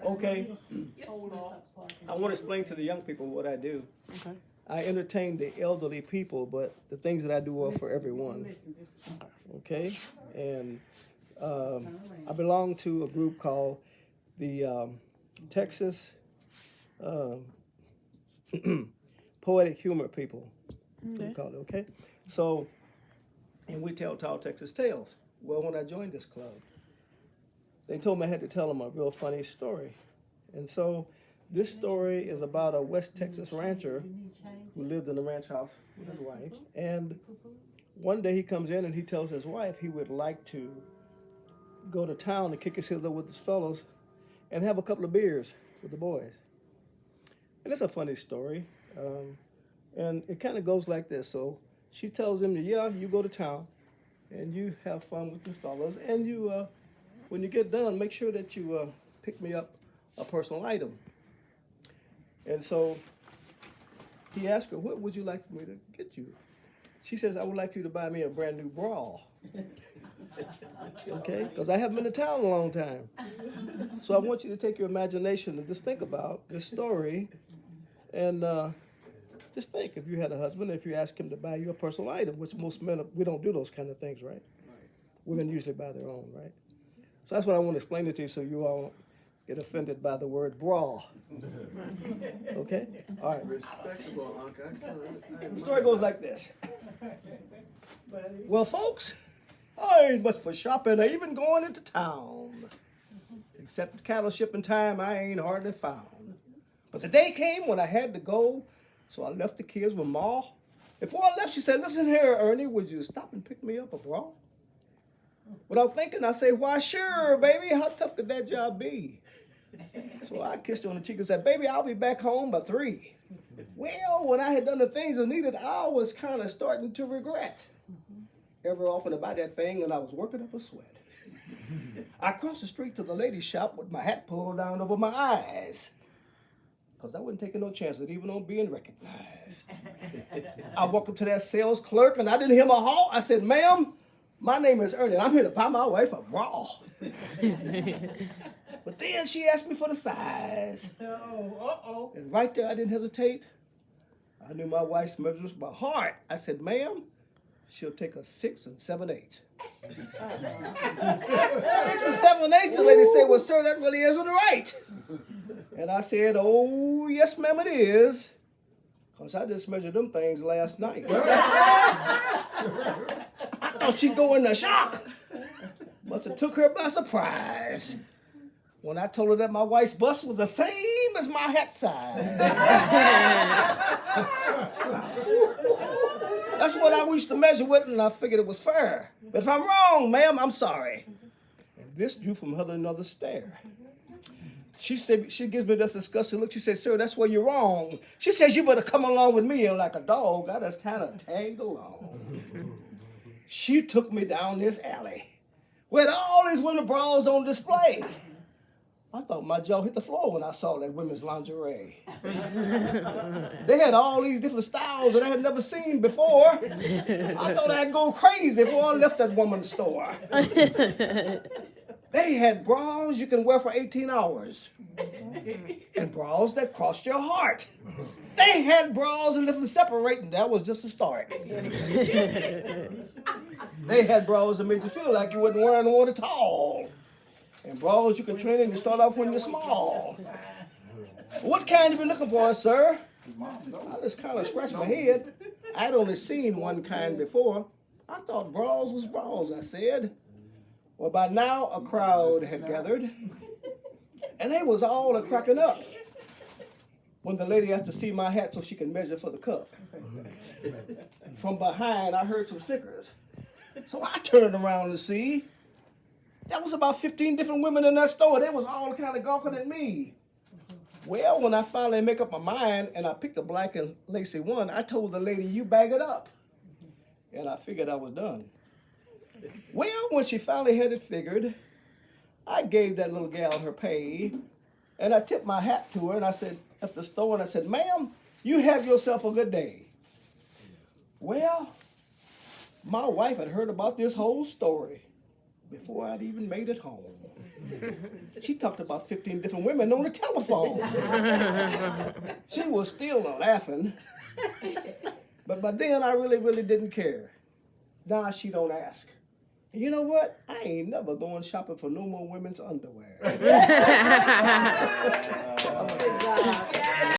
Okay, I want to explain to the young people what I do. Okay. I entertain the elderly people, but the things that I do are for everyone. Okay, and I belong to a group called the Texas um, Poetic Humor People. We Okay. call it. Okay, so and we tell tall Texas tales. Well, when I joined this club, they told me I had to tell them a real funny story, and so this story is about a West Texas rancher who lived in a ranch house with his wife. And one day he comes in and he tells his wife he would like to go to town to kick his heels up with his fellows and have a couple of beers with the boys. And it's a funny story. And it kind of goes like this. So she tells him, yeah, you go to town and you have fun with the fellas. And you, when you get done, make sure that you pick me up a personal item. And so he asked her, what would you like for me to get you? She says, I would like you to buy me a brand new bra. Okay? Because I haven't been to town in a long time. So I want you to take your imagination and just think about this story. And just think, if you had a husband, if you ask him to buy you a personal item, which most men, we don't do those kind of things, right? Women usually buy their own, right? So that's what I want to explain it to you so you all get offended by the word bra. Okay? All right. Respectable, Uncle. The story goes like this. Well, folks, I ain't much for shopping or even going into town. Except cattle shipping time, I ain't hardly found. But the day came when I had to go, so I left the kids with Ma. Before I left, she said, listen here, Ernie, would you stop and pick me up a bra? Without thinking, I say, why, sure, baby, how tough could that job be? So I kissed her on the cheek and said, baby, I'll be back home by 3. Well, when I had done the things I needed, I was kind of starting to regret ever often about that thing, and I was working up a sweat. I crossed the street to the ladies' shop with my hat pulled down over my eyes, because I wasn't taking no chances even on being recognized. I walked up to that sales clerk, and I didn't hear my halt. I said, ma'am, my name is Ernie, and I'm here to buy my wife a bra. But then she asked me for the size. And right there, I didn't hesitate. I knew my wife's measures by heart. I said, ma'am, she'll take a 6 7/8. 6 7/8, the lady said, well, sir, that really isn't right. And I said, oh, yes, ma'am, it is. Because I just measured them things last night. I thought she'd go into shock. Must have took her by surprise when I told her that my wife's bust was the same as my hat size. That's what I used to measure with, and I figured it was fair. But if I'm wrong, ma'am, I'm sorry. And this drew from her another stare. She said, she gives me this disgusting look. She said, sir, that's where you're wrong. She says, you better come along with me. And like a dog, I just kind of tagged along. She took me down this alley with all these women bras on display. I thought my jaw hit the floor when I saw that women's lingerie. They had all these different styles that I had never seen before. I thought I'd go crazy before I left that woman's store. They had bras you can wear for 18 hours and bras that crossed your heart. They had bras and left them separate, and that was just a start. They had bras that made you feel like you wasn't wearing one at all. And bras you can train in to start off when you're small. What kind you been looking for, sir? I just kind of scratched my head. I'd only seen one kind before. I thought bras was bras, I said. Well, by now a crowd had gathered, and they was all a-cracking up when the lady asked to see my hat so she could measure for the cup. From behind, I heard some snickers. So I turned around to see. There was about 15 different women in that store. They was all kind of gawking at me. Well, when I finally make up my mind and I picked a black and lacy one, I told the lady, you bag it up. And I figured I was done. Well, when she finally had it figured, I gave that little gal her pay, and I tipped my hat to her, and I said, at the store, and I said, ma'am, you have yourself a good day. Well, my wife had heard about this whole story, before I'd even made it home. She talked about 15 different women on the telephone. She was still laughing. But by then, I really didn't care. Now she don't ask. And you know what? I ain't never going shopping for no more women's underwear.